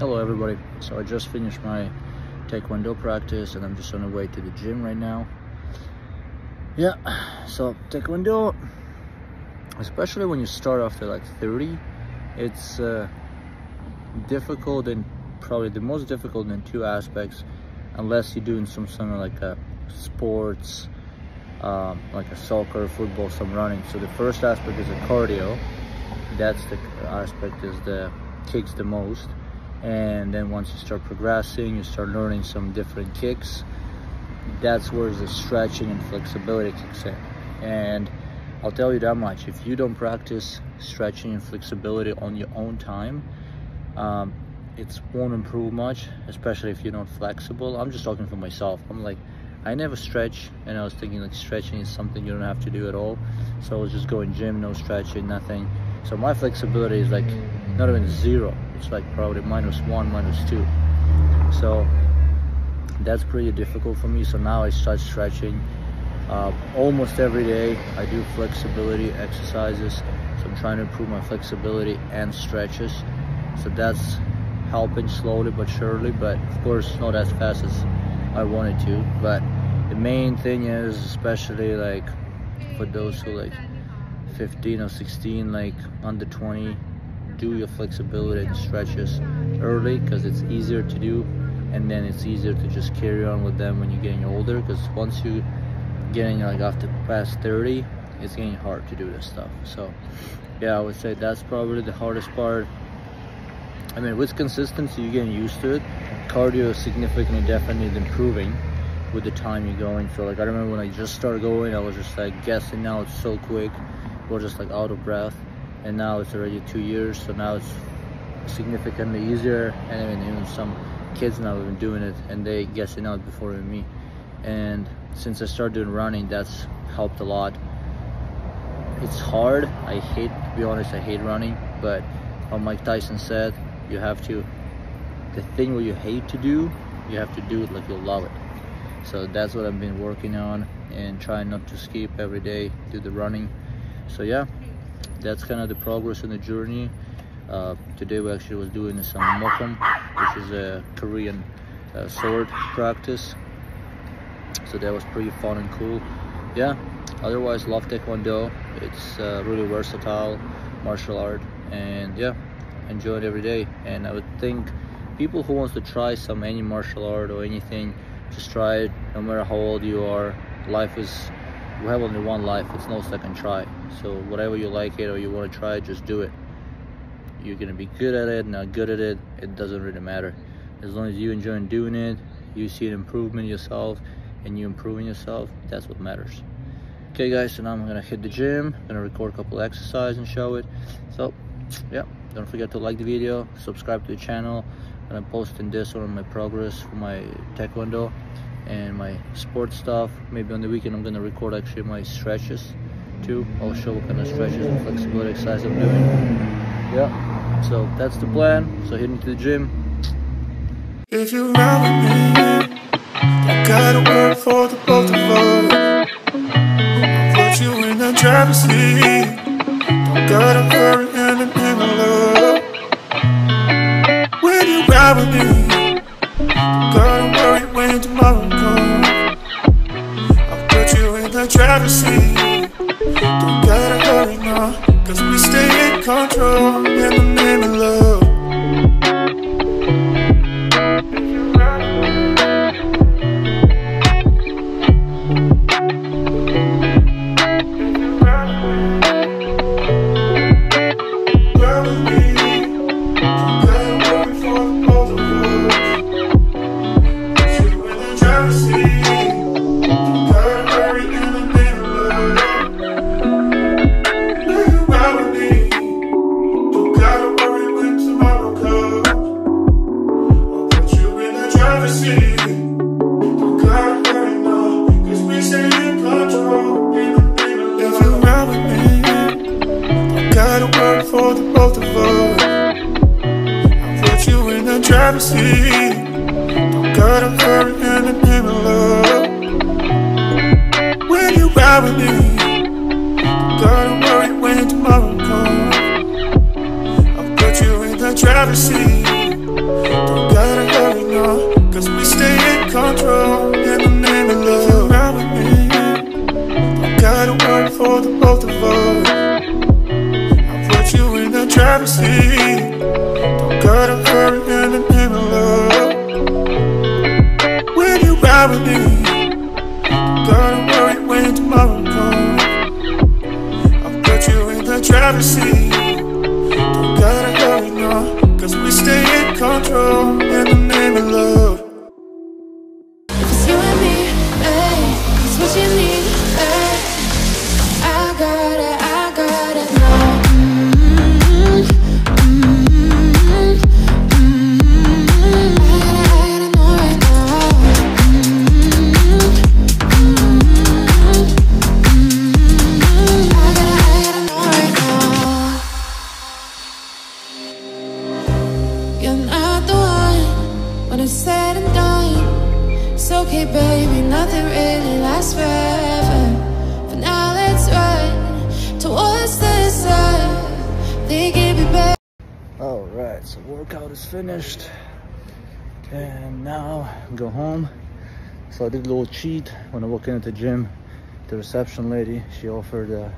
Hello everybody. So I just finished my Taekwondo practice and I'm just on the way to the gym right now. Yeah, so Taekwondo, especially when you start after like 30, it's difficult, and probably the most difficult in two aspects, unless you're doing some sort of like a sports, like a soccer, football, some running. So the first aspect is the cardio. That's the aspect is the kicks the most. And then once you start progressing, you start learning some different kicks. That's where the stretching and flexibility kicks in. And I'll tell you that much, if you don't practice stretching and flexibility on your own time, it won't improve much, especially if you're not flexible. I'm just talking for myself. I'm like, I never stretch, and I was thinking like stretching is something you don't have to do at all. So I was just going gym, no stretching, nothing. So my flexibility is like not even zero. It's like probably -1, -2. So that's pretty difficult for me. So now I start stretching almost every day. I do flexibility exercises. So I'm trying to improve my flexibility and stretches. So that's helping slowly but surely, but of course not as fast as I wanted to. But the main thing is, especially like for those who like 15 or 16, like under 20, do your flexibility and stretches early, because it's easier to do, and then it's easier to just carry on with them when you're getting older, because once you getting like after past 30, it's getting hard to do this stuff. So yeah, I would say that's probably the hardest part. I mean, with consistency you're getting used to it. Cardio is significantly definitely improving with the time you're going. So like I remember when I just started going, I was just like guessing, now it's so quick, we're just like out of breath, and now it's already 2 years, so now it's significantly easier. And even some kids now have been doing it, and they guessing out before even me. And since I started doing running, that's helped a lot. It's hard. I hate, to be honest, I hate running, but Mike Tyson said, you have to, the thing where you hate to do, you have to do it like you love it. So that's what I've been working on, and trying not to skip every day, do the running. So yeah, that's kind of the progress in the journey. Today we actually was doing some mokum, which is a Korean sword practice. So that was pretty fun and cool. Yeah, otherwise love Taekwondo. It's really versatile martial art, and yeah, enjoy it every day. And I would think people who wants to try any martial art or anything, just try it, no matter how old you are. Life is, we have only one life, it's no second try. So whatever you like it or you want to try it, just do it. You're gonna be good at it, not good at it, it doesn't really matter. As long as you enjoy doing it, you see an improvement yourself, and you improving yourself, that's what matters. Okay guys, so now I'm gonna hit the gym, gonna record a couple exercises and show it. So yeah, don't forget to like the video, subscribe to the channel, and I'm posting this on my progress for my Taekwondo and my sports stuff. Maybe on the weekend I'm gonna record actually my stretches too. I'll show what kind of stretches and flexibility exercise I'm doing. Yeah, so that's the plan. So heading to the gym. If you run with me, I gotta work for the both of us. I'll put you in the driver's seat. Don't gotta hurry in the love. When you ride with me, don't gotta worry when tomorrow comes. I'll put you in the driver's seat. Don't gotta hurry now, cause we stay in control in the name of love. For the both of us, I'll put you in the driver's seat. Don't gotta hurry in the name of love. When you ride with me, don't gotta worry when tomorrow comes. I'll put you in the driver's seat. control in the name of love. If it's you and me, hey, it's what you need, hey. I got it now. I gotta know right now. I gotta know right now. You're not the one when it's said and done. It's okay, baby, nothing really lasts forever. For now, let's run towards the sun. Think it'd be better. All right, so workout is finished, and now go home. So I did a little cheat when I walked into the gym. The reception lady, she offered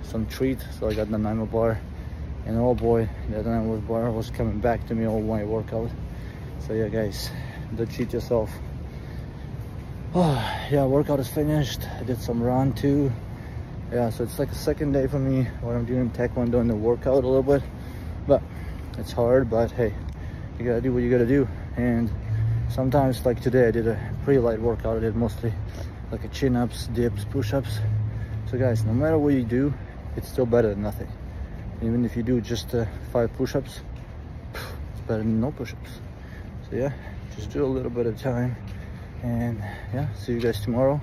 some treat, so I got the Nanaimo bar. And oh boy, the Nanaimo bar was coming back to me all my workout. So yeah, guys, don't cheat yourself. Oh yeah, workout is finished. I did some run too. Yeah, so it's like a second day for me where I'm doing Taekwondo and the workout a little bit, but it's hard. But hey, you gotta do what you gotta do. And sometimes, like today, I did a pretty light workout. I did mostly like a chin-ups, dips, push-ups. So guys, no matter what you do, it's still better than nothing. Even if you do just 5 push-ups, it's better than no push-ups. So yeah, just do a little bit at a time. And yeah, see you guys tomorrow.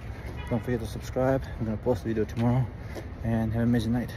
Don't forget to subscribe. I'm gonna post a video tomorrow. And have an amazing night.